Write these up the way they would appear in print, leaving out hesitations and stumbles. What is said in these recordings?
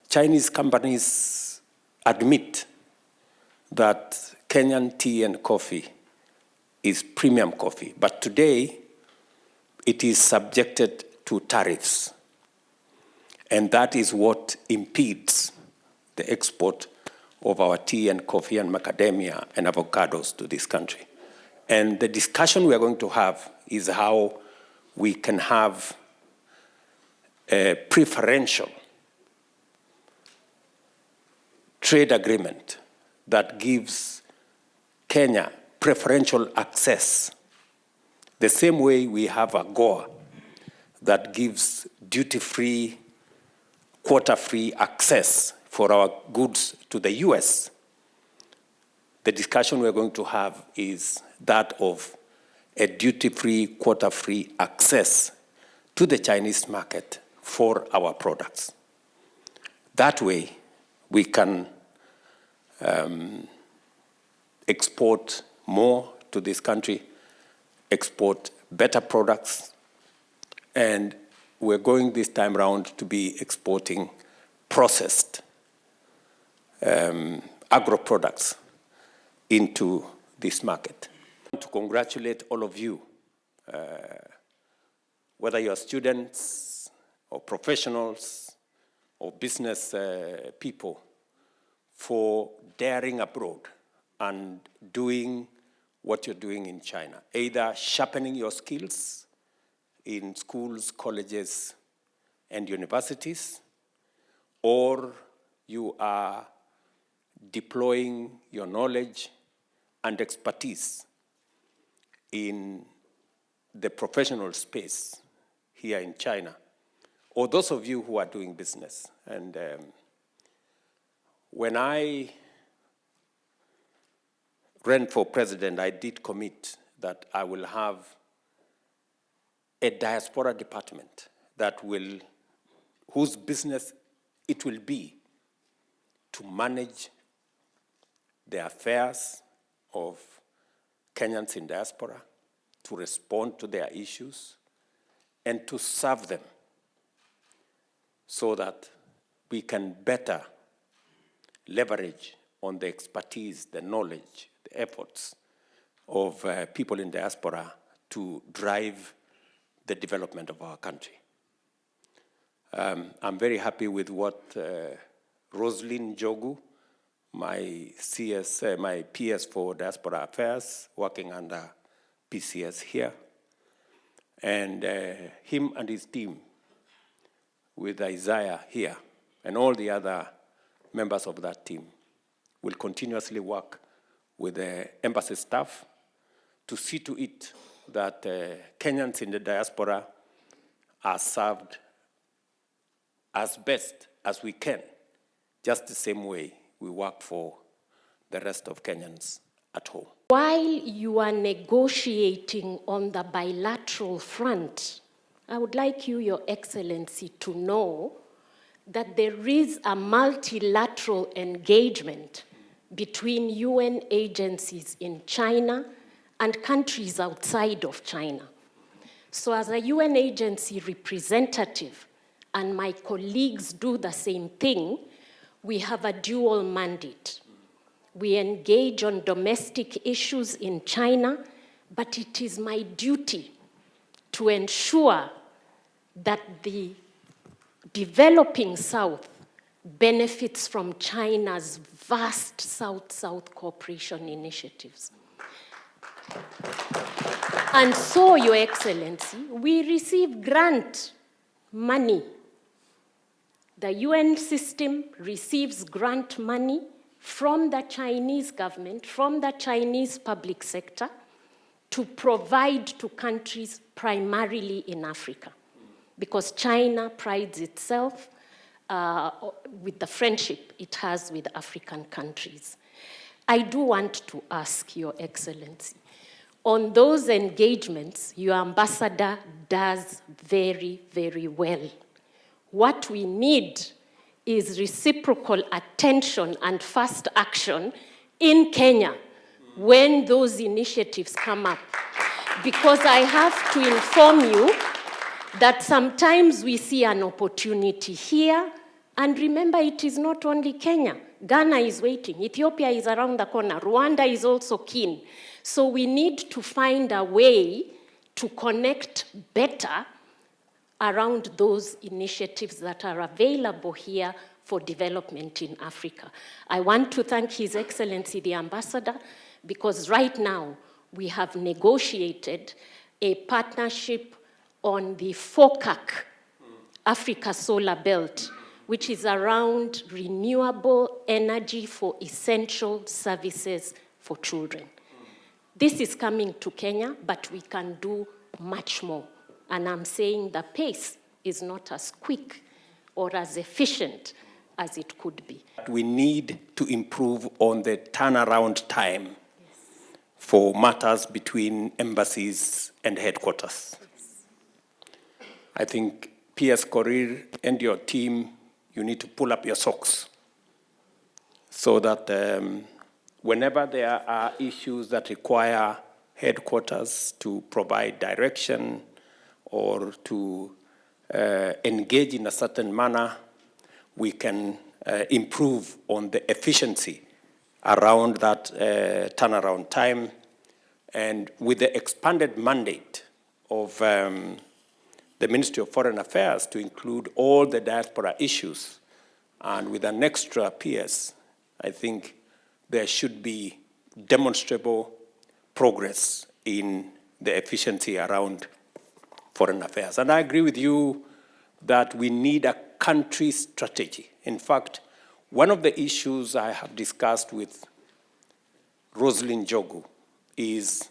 Chinese companies admit that Kenyan tea and coffee is premium coffee, but today it is subjected to tariffs. And that is what impedes the export of our tea and coffee and macadamia and avocados to this country. And the discussion we are going to have is how we can have a preferential trade agreement that gives Kenya preferential access, the same way we have a AGOA that gives duty-free, quota-free access for our goods to the US. The discussion we're going to have is that of a duty-free, quota-free access to the Chinese market for our products. That way, we can export more to this country, export better products, and we're going this time around to be exporting processed agro-products into this market. I want to congratulate all of you, whether you're students or professionals or business people, for daring abroad and doing what you're doing in China, either sharpening your skills in schools, colleges, and universities, or you are deploying your knowledge and expertise in the professional space here in China, or those of you who are doing business. And when I ran for president, I did commit that I will have a diaspora department that will, whose business it will be to manage the affairs of Kenyans in diaspora, to respond to their issues, and to serve them so that we can better leverage on the expertise, the knowledge, the efforts of people in diaspora to drive the development of our country. I'm very happy with what Roslyn Jogu, my PS for Diaspora Affairs, working under PCS here, and him and his team with Isaiah here, and all the other members of that team will continuously work with the embassy staff to see to it that Kenyans in the diaspora are served as best as we can, just the same way we work for the rest of Kenyans at home. While you are negotiating on the bilateral front, I would like you, Your Excellency, to know that there is a multilateral engagement between UN agencies in China and countries outside of China. So as a UN agency representative, and my colleagues do the same thing, we have a dual mandate. We engage on domestic issues in China, but it is my duty to ensure that the developing South benefits from China's vast South-South cooperation initiatives. And so, Your Excellency, we receive grant money. The UN system receives grant money from the Chinese government, from the Chinese public sector, to provide to countries primarily in Africa, because China prides itself with the friendship it has with African countries. I do want to ask, Your Excellency, on those engagements, your ambassador does very, very well. What we need is reciprocal attention and fast action in Kenya when those initiatives come up. Because I have to inform you that sometimes we see an opportunity here And remember, it is not only Kenya. Ghana is waiting. Ethiopia is around the corner. Rwanda is also keen. So we need to find a way to connect better around those initiatives that are available here for development in Africa. I want to thank His Excellency the Ambassador, because right now we have negotiated a partnership on the FOCAC, Africa Solar Belt, which is around renewable energy for essential services for children. This is coming to Kenya, but we can do much more. And I'm saying the pace is not as quick or as efficient as it could be. We need to improve on the turnaround time for matters between embassies and headquarters. I think PS Korir and your team, you need to pull up your socks so that whenever there are issues that require headquarters to provide direction or to engage in a certain manner, we can improve on the efficiency around that turnaround time. And with the expanded mandate of the Ministry of Foreign Affairs to include all the diaspora issues, and with an extra PS, I think there should be demonstrable progress in the efficiency around foreign affairs. And I agree with you that we need a country strategy. In fact, one of the issues I have discussed with Rosalind Jogu is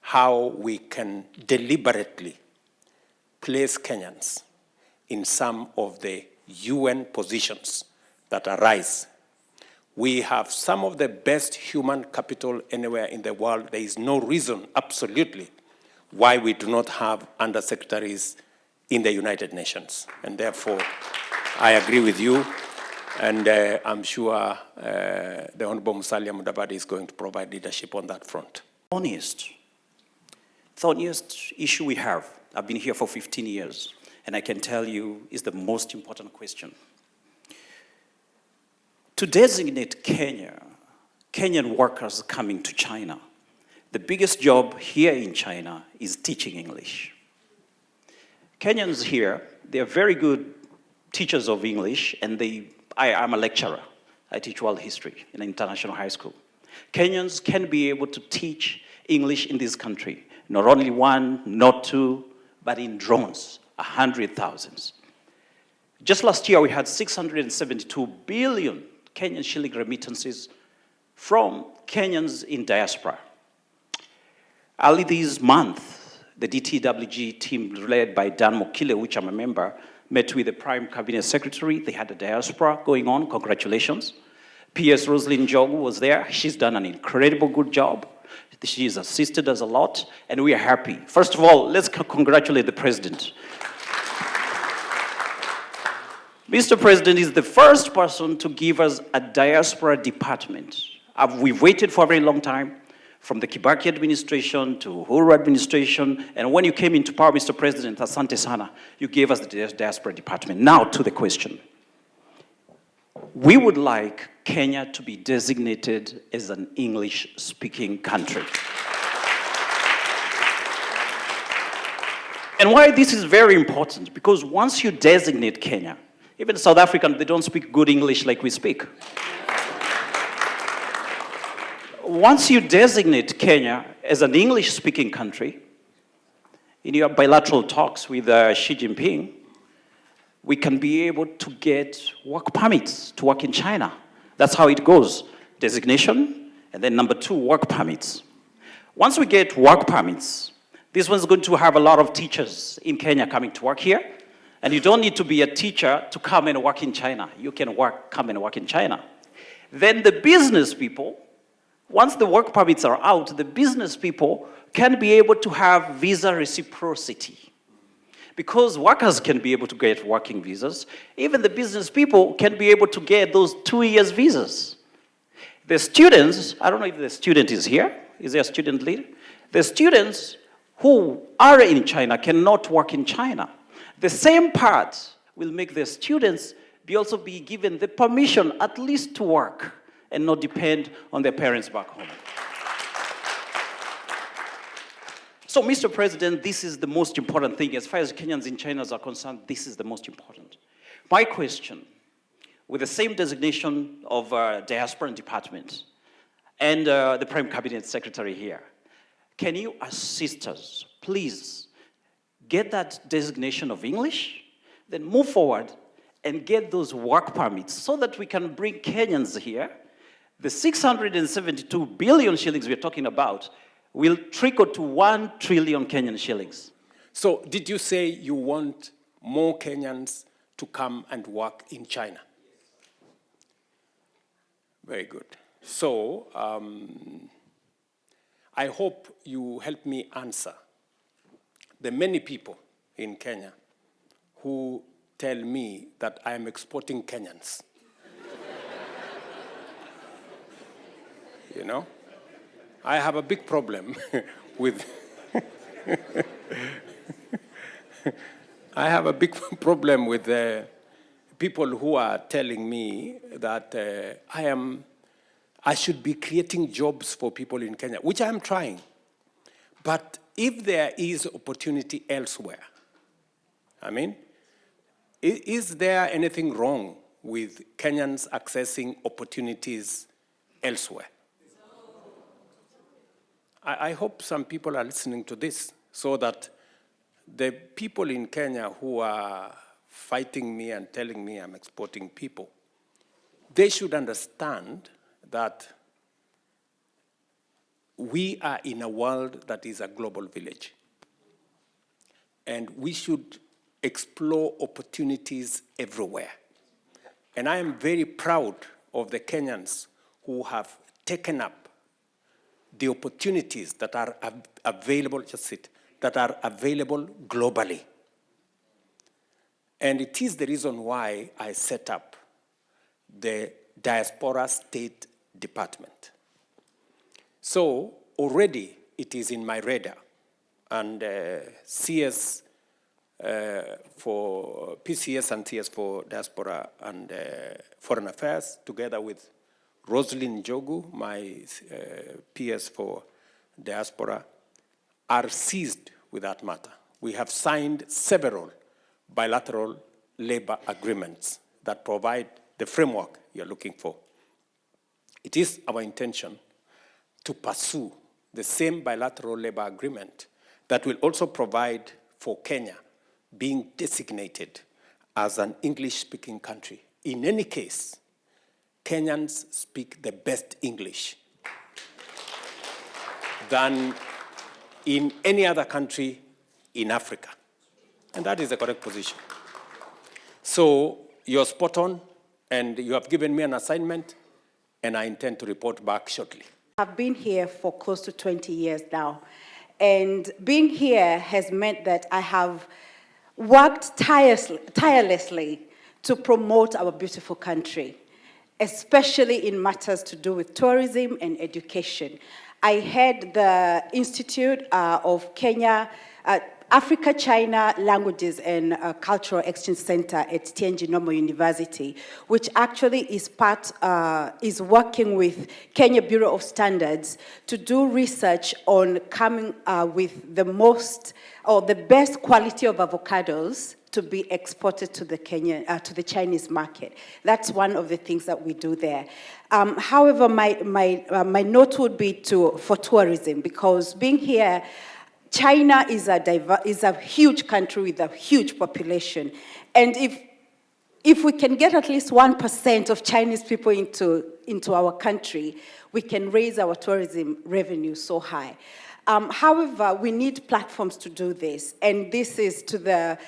how we can deliberately place Kenyans in some of the UN positions that arise. We have some of the best human capital anywhere in the world. There is no reason, absolutely, why we do not have undersecretaries in the United Nations. And therefore, I agree with you. And I'm sure the Honorable Musalia Mudavadi is going to provide leadership on that front. Thorniest issue we have, I've been here for 15 years, and I can tell you is the most important question. To designate Kenyan workers coming to China, the biggest job here in China is teaching English. Kenyans here, they're very good teachers of English, and I'm a lecturer. I teach world history in an international high school. Kenyans can be able to teach English in this country, not only one, not two, but in drones, 100,000. Just last year, we had 672 billion Kenyan shilling remittances from Kenyans in diaspora. Early this month, the DTWG team led by Dan Mokile, which I'm a member, met with the Prime Cabinet Secretary. They had a diaspora going on. Congratulations. PS Rosalind Jogu was there. She's done an incredible good job. She's assisted us a lot, and we are happy. First of all, let's congratulate the President. Mr. President is the first person to give us a diaspora department. We've waited for a very long time, from the Kibaki administration to Uhuru administration, and when you came into power, Mr. President, asante sana, you gave us the diaspora department. Now to the question. We would like Kenya to be designated as an English-speaking country. And why this is very important, because once you designate Kenya, even South Africans, they don't speak good English like we speak. Once you designate Kenya as an English-speaking country, in your bilateral talks with Xi Jinping, we can be able to get work permits to work in China. That's how it goes. Designation, and then number 2, work permits. Once we get work permits, this one's going to have a lot of teachers in Kenya coming to work here. And you don't need to be a teacher to come and work in China. You can come and work in China. Then the business people, once the work permits are out, the business people can be able to have visa reciprocity. Because workers can be able to get working visas, even the business people can be able to get those 2 years visas. The students, I don't know if the student is here. Is there a student leader? The students who are in China cannot work in China. The same part will make the students also be given the permission at least to work and not depend on their parents back home. So, Mr. President, this is the most important thing. As far as Kenyans in China are concerned, this is the most important. My question, with the same designation of Diaspora and Department and the Prime Cabinet Secretary here, can you assist us, please, get that designation of English, then move forward and get those work permits so that we can bring Kenyans here. The 672 billion shillings we're talking about will trickle to 1 trillion Kenyan shillings. So did you say you want more Kenyans to come and work in China? Very good. So I hope you help me answer the many people in Kenya who tell me that I am exporting Kenyans. You know? I have a big problem with I have a big problem with people who are telling me that I should be creating jobs for people in Kenya, which I'm trying. But if there is opportunity elsewhere, I mean, is there anything wrong with Kenyans accessing opportunities elsewhere? I hope some people are listening to this so that the people in Kenya who are fighting me and telling me I'm exporting people, they should understand that we are in a world that is a global village. And we should explore opportunities everywhere. And I am very proud of the Kenyans who have taken up the opportunities that are available, that are available globally. And it is the reason why I set up the Diaspora State Department. So already it is in my radar. And CS for PCS and CS for Diaspora and Foreign Affairs, together with Roslyn Jogu, my PS for Diaspora, are seized with that matter. We have signed several bilateral labor agreements that provide the framework you're looking for. It is our intention to pursue the same bilateral labor agreement that will also provide for Kenya being designated as an English-speaking country. In any case, Kenyans speak the best English than in any other country in Africa. And that is the correct position. So you're spot on, and you have given me an assignment, and I intend to report back shortly. I've been here for close to 20 years now, and being here has meant that I have worked tirelessly to promote our beautiful country, especially in matters to do with tourism and education. I head the Institute of Kenya, Africa-China Languages and Cultural Exchange Center at Tianjin Normal University, which actually is working with Kenya Bureau of Standards to do research on coming with the most or the best quality of avocados to be exported to the to the Chinese market. That's one of the things that we do there. However, my note would be for tourism, because being here, China is a huge country with a huge population, and if we can get at least 1% of Chinese people into our country, we can raise our tourism revenue so high. However, we need platforms to do this, and this is to the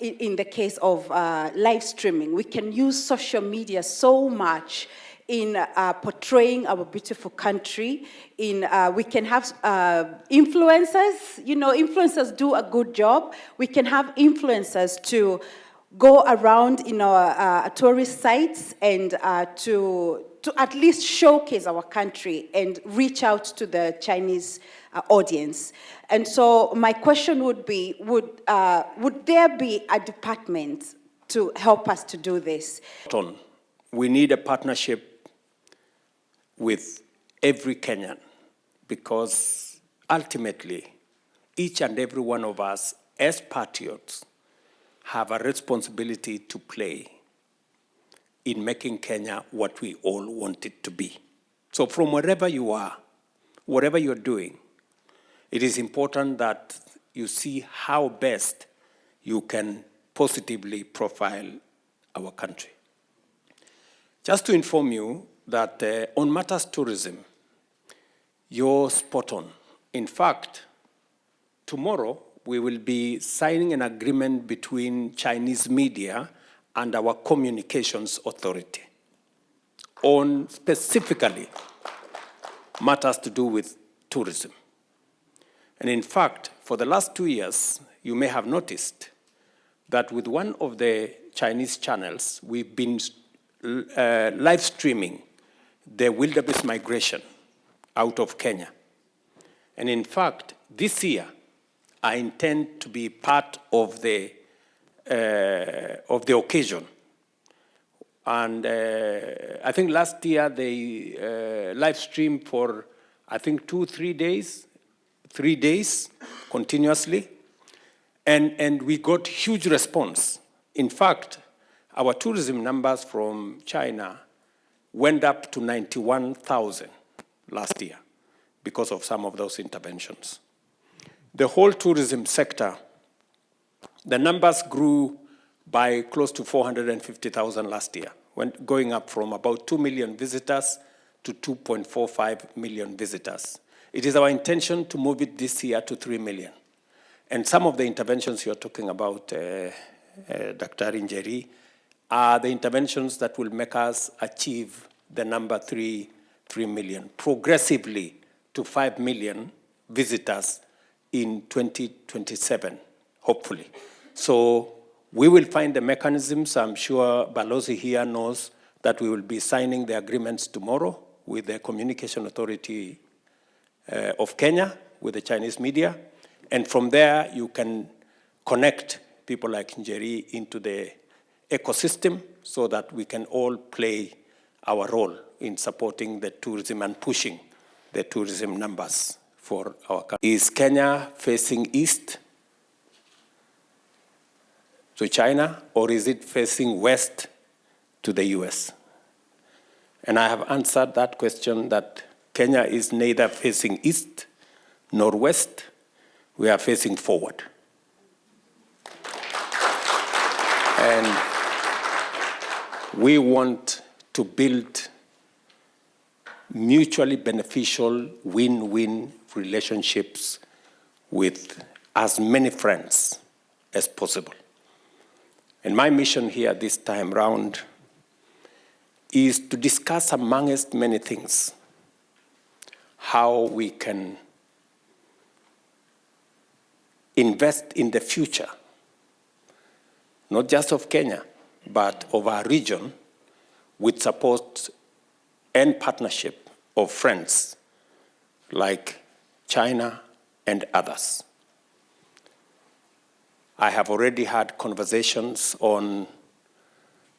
in the case of live streaming. We can use social media so much in portraying our beautiful country. We can have influencers. You know, influencers do a good job. We can have influencers to go around in our tourist sites and to at least showcase our country and reach out to the Chinese audience. And so my question would be, would there be a department to help us to do this. We need a partnership with every Kenyan, because ultimately, each and every one of us as patriots have a responsibility to play in making Kenya what we all want it to be. So from wherever you are, whatever you're doing, it is important that you see how best you can positively profile our country. Just to inform you that on matters tourism, you're spot on. In fact, tomorrow we will be signing an agreement between Chinese media and our communications authority on specifically matters to do with tourism. And in fact, for the last 2 years, you may have noticed that with one of the Chinese channels, we've been live streaming the wildebeest migration out of Kenya. And in fact, this year, I intend to be part of the occasion. And I think last year they live streamed for, I think, 3 days continuously. And we got huge response. In fact, our tourism numbers from China went up to 91,000 last year because of some of those interventions. The whole tourism sector, the numbers grew by close to 450,000 last year, going up from about 2 million visitors to 2.45 million visitors. It is our intention to move it this year to 3 million. And some of the interventions you're talking about, Dr. Njeri, are the interventions that will make us achieve the number 3 million, progressively to 5 million visitors in 2027, hopefully. So we will find the mechanisms. I'm sure Balozi here knows that we will be signing the agreements tomorrow with the Communication Authority of Kenya, with the Chinese media. And from there, you can connect people like Njeri into the ecosystem so that we can all play our role in supporting the tourism and pushing the tourism numbers for our country. Is Kenya facing east to China, or is it facing west to the US? And I have answered that question that Kenya is neither facing east nor west. We are facing forward. And we want to build mutually beneficial win-win relationships with as many friends as possible. And my mission here this time round is to discuss, amongst many things, how we can invest in the future, not just of Kenya, but of our region, with support and partnership of friends like China and others. I have already had conversations on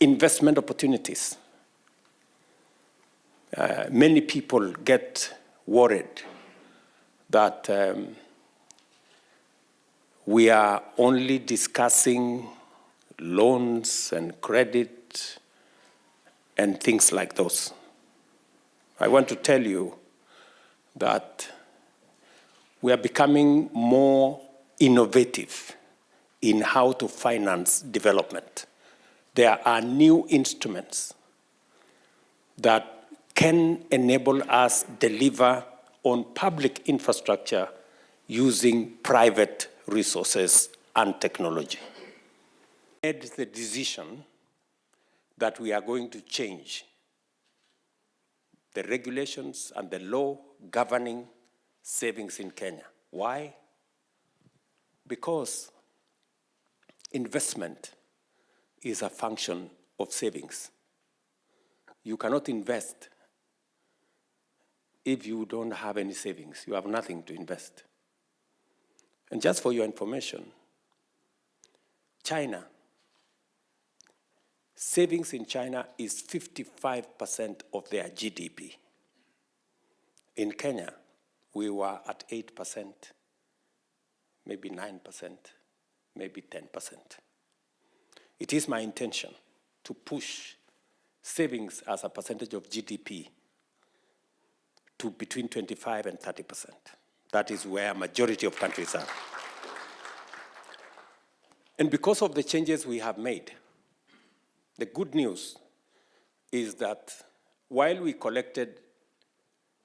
investment opportunities. Many people get worried that we are only discussing loans and credit and things like those. I want to tell you that we are becoming more innovative in how to finance development. There are new instruments that can enable us deliver on public infrastructure using private resources and technology. We made the decision that we are going to change the regulations and the law governing savings in Kenya. Why? Because investment is a function of savings. You cannot invest if you don't have any savings. You have nothing to invest. And just for your information, China savings in China is 55% of their GDP. In Kenya, we were at 8%, maybe 9%, maybe 10%. It is my intention to push savings as a percentage of GDP to between 25 and 30%. That is where a majority of countries are. And because of the changes we have made, the good news is that while we collected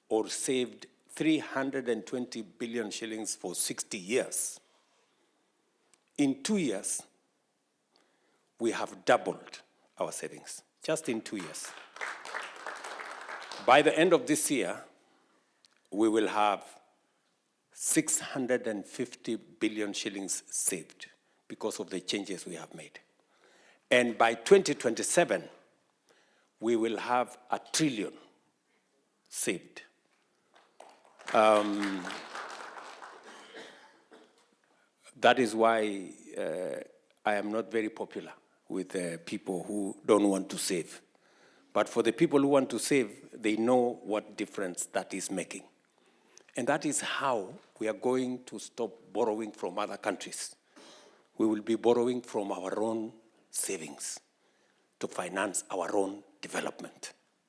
or saved 320 billion shillings for 60 years, in 2 years, we have doubled our savings, just in 2 years. By the end of this year, we will have 650 billion shillings saved because of the changes we have made. And by 2027, we will have 1 trillion saved. That is why I am not very popular with people who don't want to save. But for the people who want to save, they know what difference that is making. And that is how we are going to stop borrowing from other countries. We will be borrowing from our own savings to finance our own development.